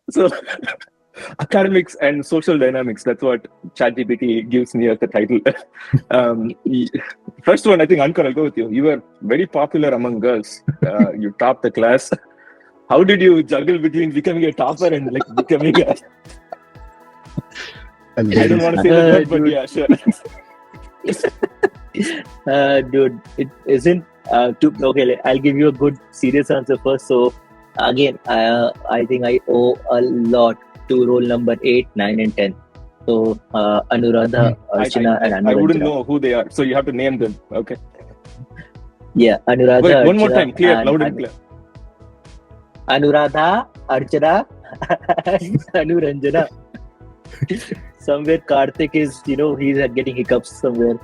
So academics and social dynamics, that's what ChatGPT gives me as the title. First one, I think, Ankur, I'll go with you. You were very popular among girls. You topped the class. How did you juggle between becoming a topper and like becoming a... I don't want to say that word, but yeah, sure. Dude, it isn't okay. I'll give you a good serious answer first. So again, I think I owe a lot to roll number 8, 9, and 10. So Anuradha, Archana, and Anuradha. I wouldn't know who they are, so you have to name them. Okay. Yeah, Anuradha. Wait, Archana, one more time, clear, loud and clear. Anuradha, Archana, and Anuranjana. Somewhere Karthik is, he's getting hiccups somewhere.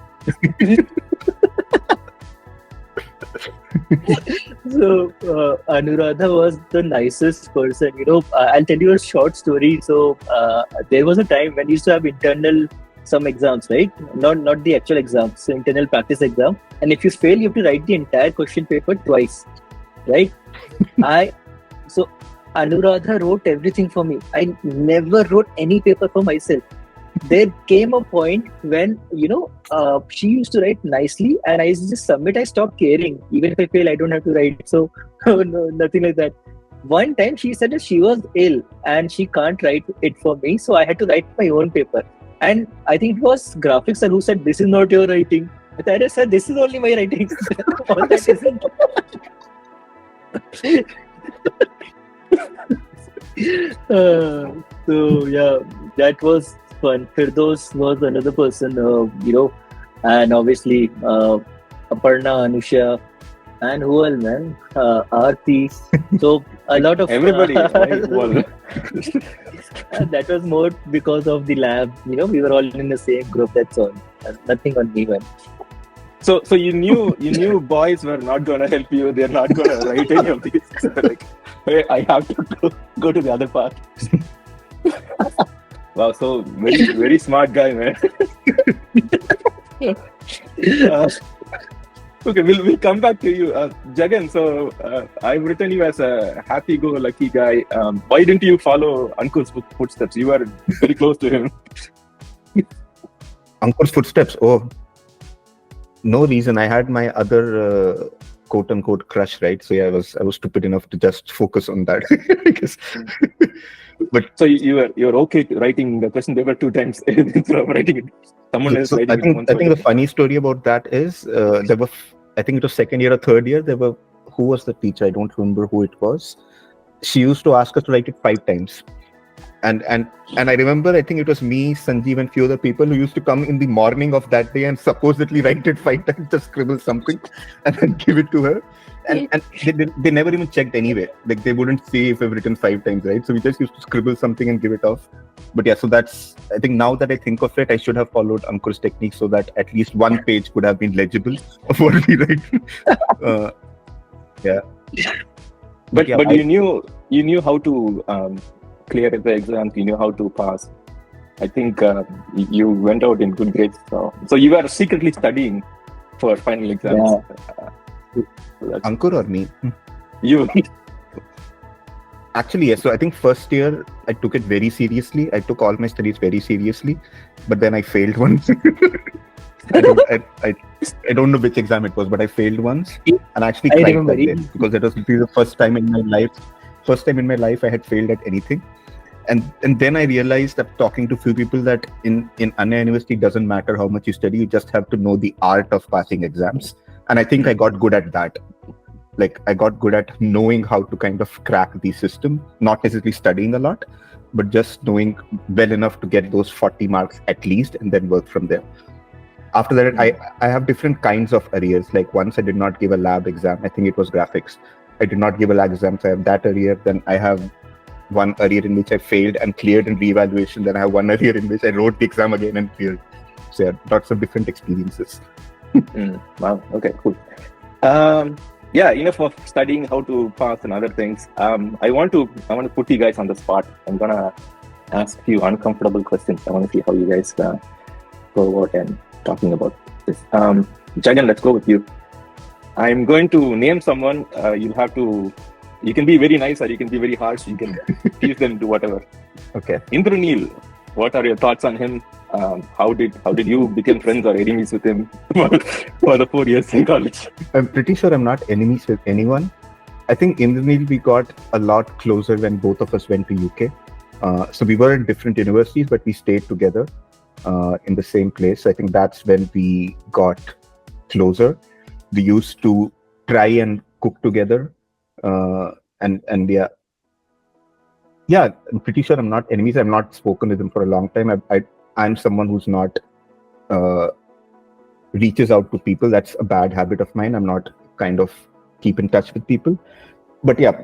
So Anuradha was the nicest person. I'll tell you a short story. So there was a time when we used to have internal some exams, right? Not the actual exams, so internal practice exam. And if you fail, you have to write the entire question paper twice, right? So Anuradha wrote everything for me. I never wrote any paper for myself. There came a point when, she used to write nicely and I used to just submit. I stopped caring. Even if I fail, I don't have to write. So, no, nothing like that. One time she said that she was ill and she can't write it for me. So I had to write my own paper. And I think it was graphics sir who said, "This is not your writing." But I just said, "This is only my writing." All that isn't. So yeah, that was fun. Firdos was another person, and obviously Aparna, Anusha, and who else, man? Aarti. So a lot of everybody. That was more because of the lab. We were all in the same group. That's all. Nothing on me, man. So you knew boys were not gonna help you. They're not gonna write any of these. So like, hey, I have to go to the other part. Wow, so very very smart guy, man. Okay, we'll come back to you, Jegan. So I've written you as a happy-go-lucky guy. Why didn't you follow Ankur's footsteps? You were very close to him. Ankur's footsteps. Oh, no reason. I had my other quote-unquote crush, right? So yeah, I was stupid enough to just focus on that. But so you're okay writing the question paper 2 times instead of writing it. Someone else writing it once. I think the funny story about that is there were, I think it was second year or third year. Who was the teacher? I don't remember who it was. She used to ask us to write it 5 times. And I remember, I think it was me, Sanjeev, and few other people who used to come in the morning of that day and supposedly write it 5 times, just scribble something and then give it to her. And they never even checked anyway. Like they wouldn't see if I've written 5 times, right? So we just used to scribble something and give it off. But yeah, so that's, I think now that I think of it, I should have followed Ankur's technique so that at least 1 page could have been legible of what we write. Yeah. But you knew how to clear the exams. You knew how to pass. I think you went out in good grades. So you were secretly studying for final exams. Yeah. Ankur or me? You. Actually, yes. So I think first year I took it very seriously. I took all my studies very seriously, but then I failed once. I don't know which exam it was, but I failed once, and I actually cried that day because that was the first time in my life. First time in my life I had failed at anything, and then I realized that talking to few people that in Anna University doesn't matter how much you study, you just have to know the art of passing exams, and I think I got good at that. Like I got good at knowing how to kind of crack the system, not necessarily studying a lot, but just knowing well enough to get those 40 marks at least, and then work from there. After that, I have different kinds of arrears. Like once I did not give a lab exam. I think it was graphics. I did not give a lab exam, so I have that arrear. Then I have one arrear in which I failed and cleared in reevaluation. Then I have one arrear in which I wrote the exam again and cleared. So yeah, lots of different experiences. Wow. Okay, cool. Yeah, enough of studying how to pass and other things. I want to put you guys on the spot. I'm gonna ask you uncomfortable questions. I want to see how you guys go about and talking about this. Jegan, let's go with you. I'm going to name someone. You'll have to You can be very nice or you can be very harsh. You can tease them, do whatever. Okay. Indranil, what are your thoughts on him? How did you become friends or enemies with him for the 4 years in college? I'm pretty sure I'm not enemies with anyone. I think Indranil, we got a lot closer when both of us went to UK. So we were in different universities, but we stayed together in the same place. I think that's when we got closer. We used to try and cook together. And yeah, I'm pretty sure I'm not enemies. I've not spoken with him for a long time. I'm someone who's not reaches out to people. That's a bad habit of mine. I'm not kind of keep in touch with people. But yeah,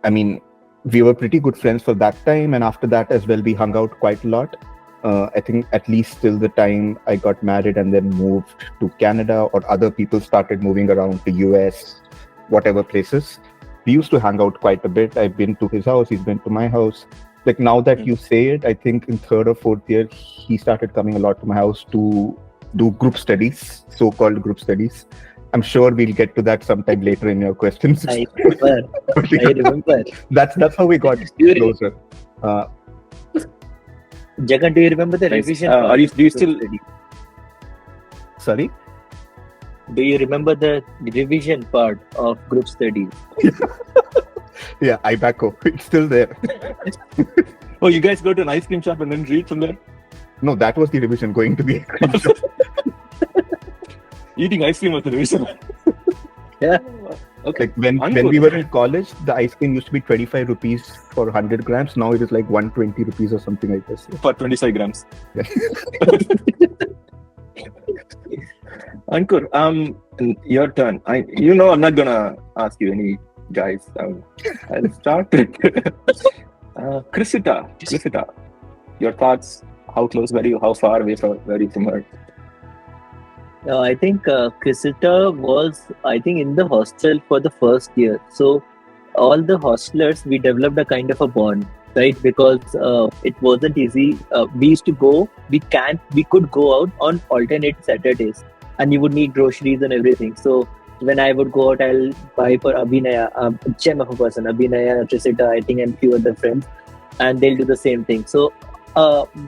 I mean, we were pretty good friends for that time. And after that as well, we hung out quite a lot. I think at least till the time I got married and then moved to Canada, or other people started moving around to US, whatever places. We used to hang out quite a bit. I've been to his house, he's been to my house. Like now that you say it, I think in 3rd or 4th year, he started coming a lot to my house to do group studies, so-called group studies. I'm sure we'll get to that sometime later in your questions. I remember. That's how we got closer. Jegan, do you remember the revision? Do you still? Sorry? Do you remember the revision part of group studies? Yeah, Ibaco. It's still there. Oh, you guys go to an ice cream shop and then read from there? No, that was the revision, going to the ice cream shop. Eating ice cream was the revision. Yeah. Okay. Like when we were in college, the ice cream used to be 25 rupees for 100 grams. Now it is like 120 rupees or something like this. For 25 grams. Yeah. Ankur, your turn. I'm not gonna ask you any guys. I'll start. Chrisita, your thoughts? How close were you? How far away were you from her? I think Chrisita was, in the hostel for the first year. So all the hostelers, we developed a kind of a bond, right? Because it wasn't easy. We used to go. We could go out on alternate Saturdays, and you would need groceries and everything. So when I would go out, I'll buy for Abhinaya, gem of a person, Abhinaya, Chrisita, I think, and few other friends, and they'll do the same thing. So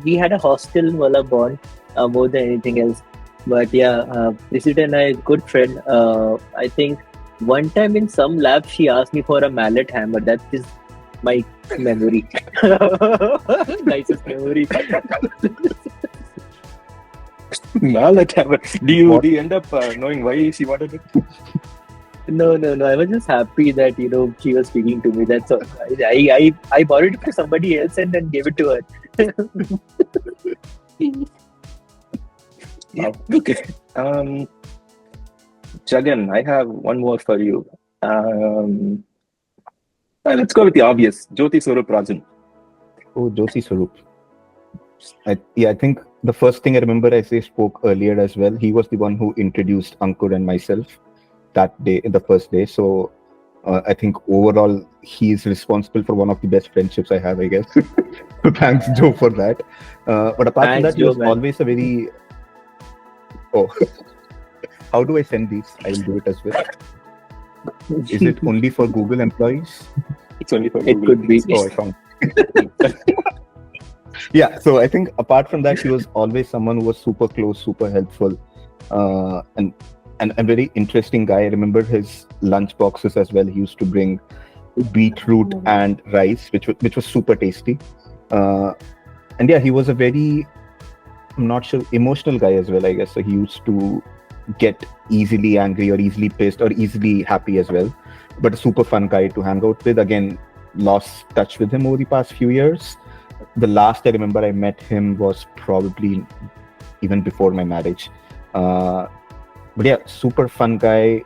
we had a hostel wala bond more than anything else. But yeah, Chrisita and I, good friend. I think one time in some lab, she asked me for a mallet hammer. That is my memory. Nicest memory. Mallet hammer. Do you end up knowing why she wanted it? No. I was just happy that she was speaking to me. That's all. I borrowed it for somebody else and then gave it to her. Okay. Jegan, I have one more for you. Let's go with the obvious. Jyoti Swarup Rajan. Oh, Jyoti Swarup. I think the first thing I remember, as I spoke earlier as well, he was the one who introduced Ankur and myself that day, the first day. So I think overall, he is responsible for one of the best friendships I have, I guess. So thanks, Joe, for that. But apart from that, he was always a very... Oh, how do I send these? I will do it as well. Is it only for Google employees? It's only for Google. It could be. Oh, I found. Yeah, so I think apart from that, he was always someone who was super close, super helpful, and a very interesting guy. I remember his lunch boxes as well. He used to bring beetroot and rice, which was super tasty. And yeah, he was a very, I'm not sure, emotional guy as well, I guess. So he used to get easily angry or easily pissed or easily happy as well. But a super fun guy to hang out with. Again, lost touch with him over the past few years. The last I remember I met him was probably even before my marriage. But yeah, super fun guy.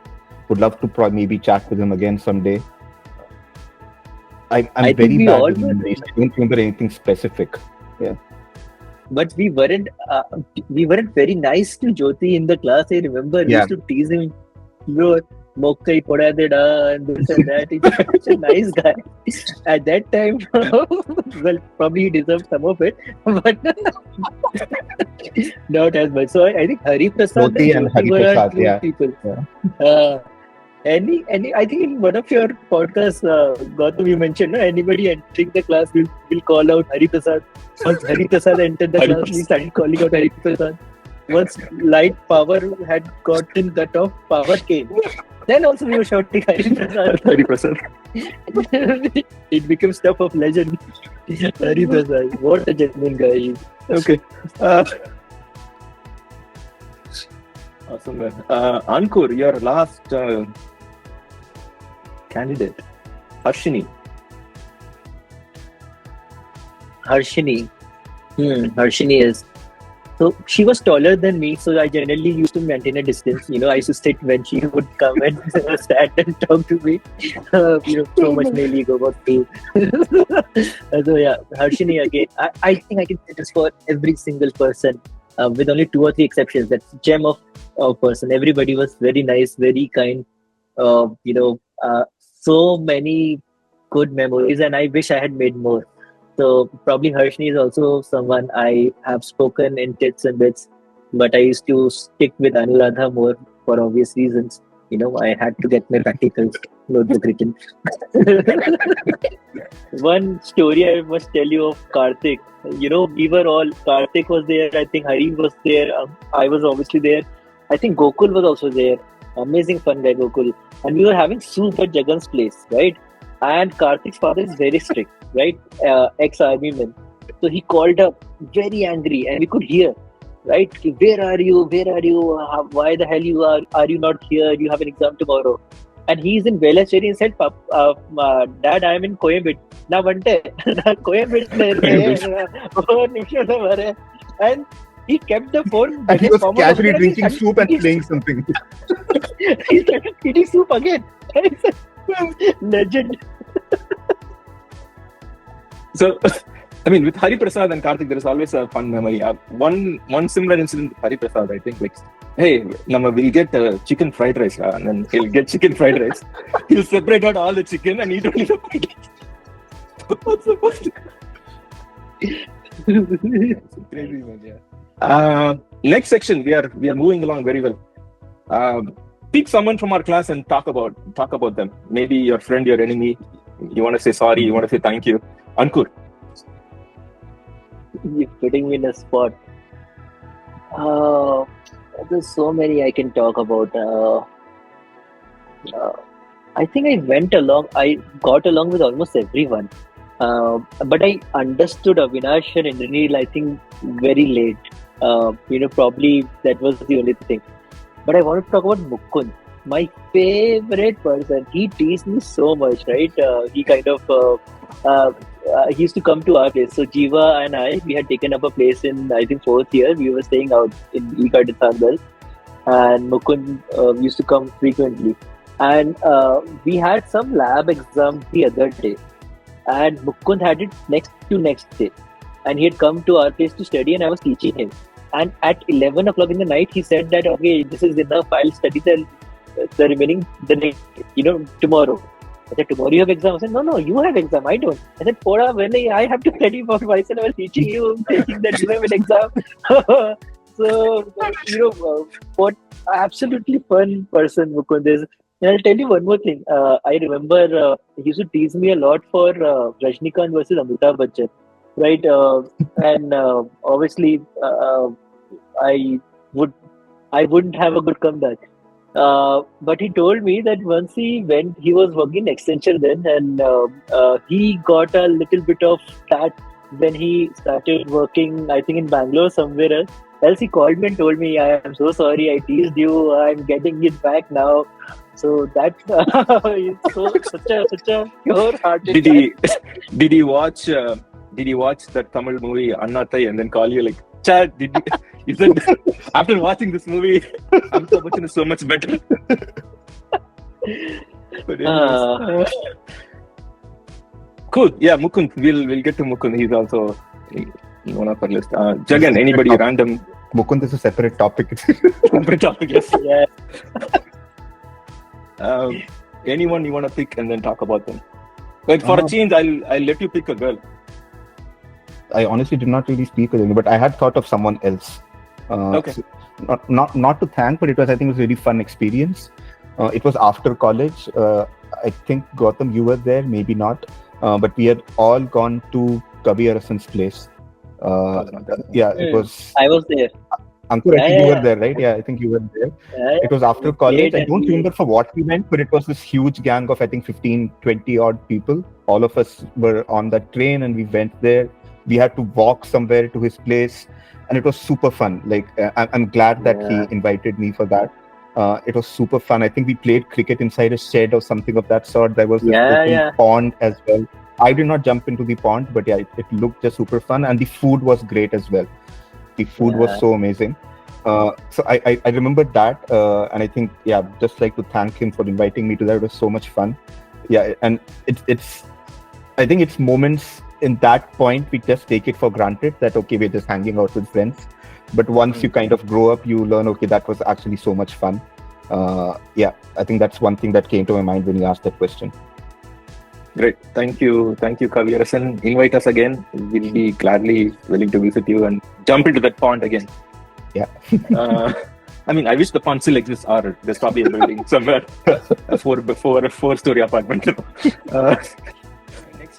Would love to maybe chat with him again someday. I'm very bad with memories. I don't remember anything specific. Yeah. But we weren't very nice to Jyoti in the class. I remember we used to tease him. Mokkai poda deda and this and that. He's such a nice guy. At that time, well, probably he deserved some of it, but not as much. So I think Hari Prasad and Jyoti were our two people. Any, I think in one of your podcasts, Gautham, you mentioned, anybody entering the class will call out Hari Prasad. Once Hari Prasad entered the Hari class, we started calling out Hari Prasad. Once light power had gotten cut off, power came. Then also we were shouting Hari Prasad. Hari Prasad. It became stuff of legend. Hari Prasad, what a genuine guy he is. Okay. Awesome, man. Ankur, your last candidate, Harshini. Harshini is. So she was taller than me, so I generally used to maintain a distance. I used to sit when she would come and stand and talk to me. So much male ego was true. So yeah, Harshini again. I think I can say this for every single person, with only 2 or 3 exceptions. That's gem of person. Everybody was very nice, very kind. So many good memories, and I wish I had made more. So probably Harshini is also someone I have spoken in tits and bits, but I used to stick with Anuradha more for obvious reasons. I had to get my practicals notebook written. One story I must tell you of Karthik. We were all, Karthik was there, I think Hari was there, I was obviously there. I think Gokul was also there. Amazing fun guy, Gokul. And we were having soup at Jagan's place, right? And Karthik's father is very strict, right? Ex-army man. So he called up very angry, and we could hear, right? Where are you? Where are you? Why the hell are you not here? You have an exam tomorrow. And he's in Velachery and said, Dad, I am in Coimbatore. Na vante, Coimbatore. And he kept the phone. And he was casually drinking soup and playing something. He started eating soup again. Legend. So, I mean, with Hari Prasad and Karthik, there is always a fun memory. One similar incident with Hari Prasad, I think, like, hey, we'll get chicken fried rice, and then he'll get chicken fried rice. He'll separate out all the chicken and eat only the fried rice. What's the first? Crazy, man, yeah. Next section, we are moving along very well. Pick someone from our class and talk about them. Maybe your friend, your enemy. You want to say sorry, you want to say thank you. Ankur. You're putting me in a spot. There's so many I can talk about. I think I got along with almost everyone. But I understood Avinash and Indranil, I think, very late. Probably that was the only thing. But I want to talk about Mukund, my favorite person. He teased me so much, right? He kind of, he used to come to our place. So Jiva and I, we had taken up a place in, I think, 4th year. We were staying out in Sandal. And Mukund used to come frequently. And we had some lab exam the other day. And Mukund had it next day. And he had come to our place to study, and I was teaching him. And at 11 o'clock in the night, he said that, okay, this is enough, I'll study the remaining, tomorrow. I said, tomorrow you have exam? I said, no, you have exam, I don't. I said, Poda, when I have to study for myself, I was teaching you, thinking that you have an exam. So, what absolutely fun person Mukund is. And I'll tell you one more thing. I remember he used to tease me a lot for Rajnikant versus Amitabh Bachchan. Right, and obviously, I wouldn't have a good comeback. But he told me that once he was working in Accenture then, and he got a little bit of that when he started working, I think, in Bangalore somewhere else. Else he called me and told me, I am so sorry, I teased you, I'm getting it back now. So that is such a pure-hearted guy. Did he watch that Tamil movie Annathai and then call you like, Chad, you said after watching this movie, Amitabh Bachchan is so much better. But cool. Yeah, Mukund. We'll get to Mukund. He's also one of our list. Jegan, anybody random? Mukund is a separate topic. Separate topic, yes. Yeah. Anyone you want to pick and then talk about them? Like for a change, I'll let you pick a girl. I honestly did not really speak with him, but I had thought of someone else. Okay. So not to thank, but I think it was a really fun experience. It was after college. I think Gautham, you were there, maybe not. But we had all gone to Kavi Arasan's place. It was. I was there. Ankur, I think you Yeah. were there, right? Yeah, I think you were there. Yeah, It was after we college. played I and don't we- remember for what we went, but it was this huge gang of, I think, 15, 20 odd people. All of us were on that train and we went there. We had to walk somewhere to his place and it was super fun. Like, I'm glad that Yeah. he invited me for that. It was super fun. I think we played cricket inside a shed or something of that sort. There was this open pond as well. I did not jump into the pond, but yeah, it looked just super fun. And the food was great as well. The food was so amazing. So I remember that, and I think just like to thank him for inviting me to that. It was so much fun. Yeah, and it's I think it's moments in that point we just take it for granted that okay, we're just hanging out with friends. But once you kind of grow up, you learn okay, that was actually so much fun. I think that's one thing that came to my mind when you asked that question. Great. Thank you, Kavi Arasan. Invite us again. We'll be gladly willing to visit you and jump into that pond again. Yeah. I mean, I wish the pond still exists, or there's probably a building somewhere, a four-story apartment.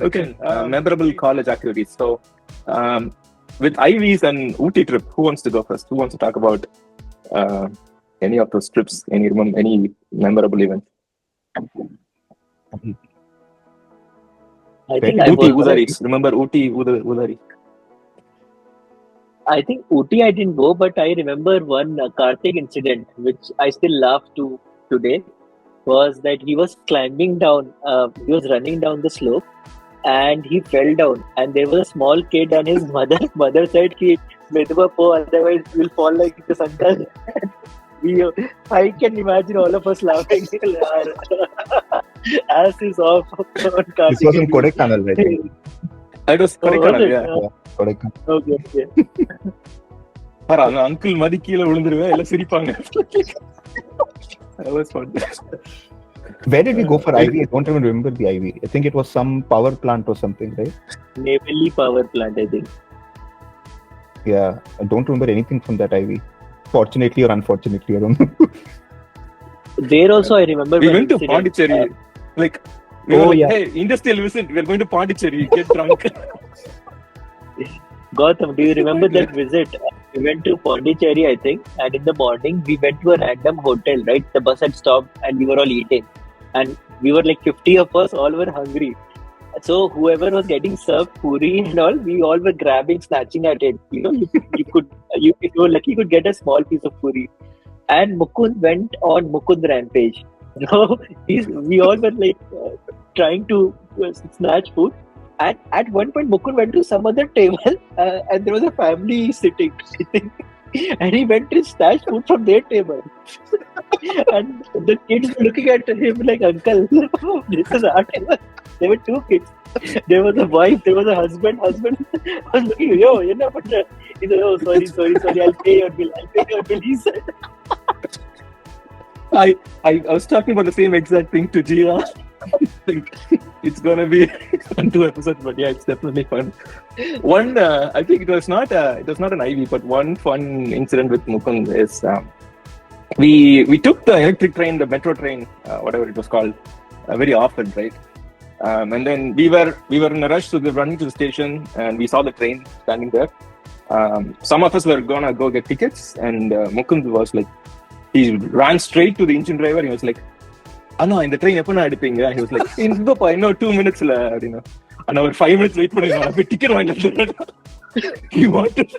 Okay. Memorable college activities. So, with IVs and Ooty trip, who wants to go first? Who wants to talk about any of those trips? Any memorable events? I think Ooty Udari. Remember Ooty Udari? I think Ooty I didn't go, but I remember one Karthik incident, which I still laugh to today, was that he was climbing down, he was running down the slope and he fell down and there was a small kid and his mother said, "Ki, Medwa po, otherwise you'll fall like this uncle." I can imagine all of us laughing. Ass is off on Karthik. This was in Kodaikanal, right? It was Kodaikanal, yeah. Kodaikanal. Okay. Uncle மதி கீழே விழுந்துருவேன் எல்லாம் சிரிப்பாங்க. That was fun. Where did we go for IV? I don't even remember the IV. I think it was some power plant or something, right? Navally power plant, I think. Yeah, I don't remember anything from that IV. Fortunately or unfortunately, I don't know. There also I remember We one went to incident. Pondicherry. Hey, industrial visit. We're going to Pondicherry. Get drunk. Gautham, do you remember that visit? We went to Pondicherry, I think, and in the morning we went to a random hotel, right? The bus had stopped and we were all eating. And we were like 50 of us, all were hungry. So whoever was getting served puri and all, we all were grabbing, snatching at it. You know, if you were lucky, you could get a small piece of puri. And Mukund went on Mukund rampage. So we all were like trying to snatch food. And at one point, Mukund went to some other table and there was a family sitting. And he went to snatch food from their table. And the kids were looking at him like, "Uncle, this is our table." There were two kids. There was a wife, there was a husband. Husband was looking, "Yo, you're not put that." He said, "Oh, sorry, I'll pay your bill, he said. I was talking about the same exact thing to Jira. I think it's gonna be fun 2 episodes, but yeah, it's definitely fun. One, I think it was not an IV, but one fun incident with Mukund is we took the electric train, the metro train, whatever it was called, very often, right? And then we were in a rush, so we were running to the station, and we saw the train standing there. Some of us were gonna go get tickets, and Mukund was like, he ran straight to the engine driver. He was like, "Anna, in the train, எப்போ நான் எடுப்பீங்க?" He was like, "இந்தப்பா இன்னும் 2 minutes ல," அப்படின்னா. And ஒரு 5 minutes wait பண்ணிருந்தோம். அப்ப ticket வாங்கிட்டு. He wanted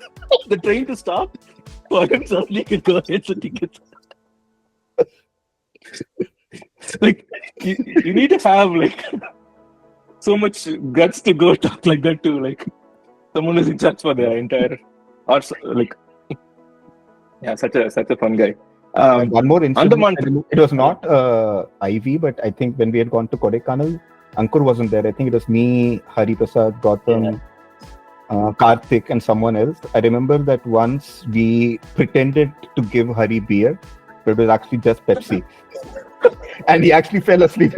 the train to stop for him so he could go get the tickets. Like, you need to have like so much guts to go talk like that to like someone who's in charge for the entire, or like, yeah, such a fun guy. One more incident. Andaman. It was not IV, but I think when we had gone to Kodaikanal, Ankur wasn't there. I think it was me, Hari Prasad, Gautham, Karthik, and someone else. I remember that once we pretended to give Hari beer, but it was actually just Pepsi. And he actually fell asleep.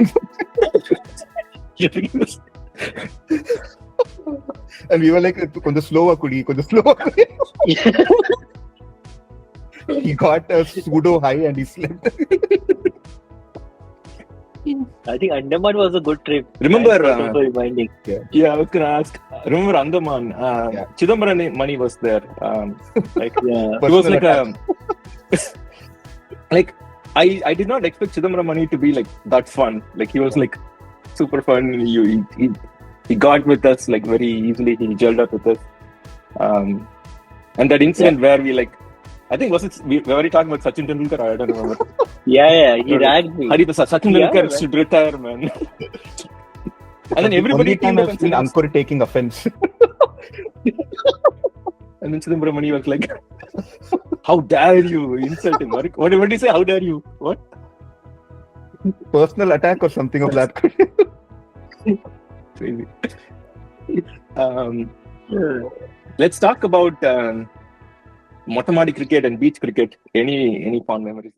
And we were like, "Konja slower, kudi, konja slower." He got a pseudo high and he slept. I think Andaman was a good trip. Remember, Thanks for reminding. yeah, I was gonna ask. Remember Andaman? Yeah. Chidambaram Mani was there. Like Yeah. it was Personal like a like I did not expect Chidambaram Mani to be like that fun. Like he was like super fun. He got with us like very easily. He gelled up with us. And that incident where we like, I think we were already talking about Sachin Tendulkar. I don't remember. Yeah, he ragged me. Hari Sachin Tendulkar Yeah, should retire, man. And then The everybody only time teamed up I've and seen said, Ankur taking offense. and then Chidambaram Mani was like, "How dare you insult him?" What did he say? How dare you? What? Personal attack or something of that. Crazy. Yeah. Let's talk about Motamadi cricket and beach cricket. Any fond memories?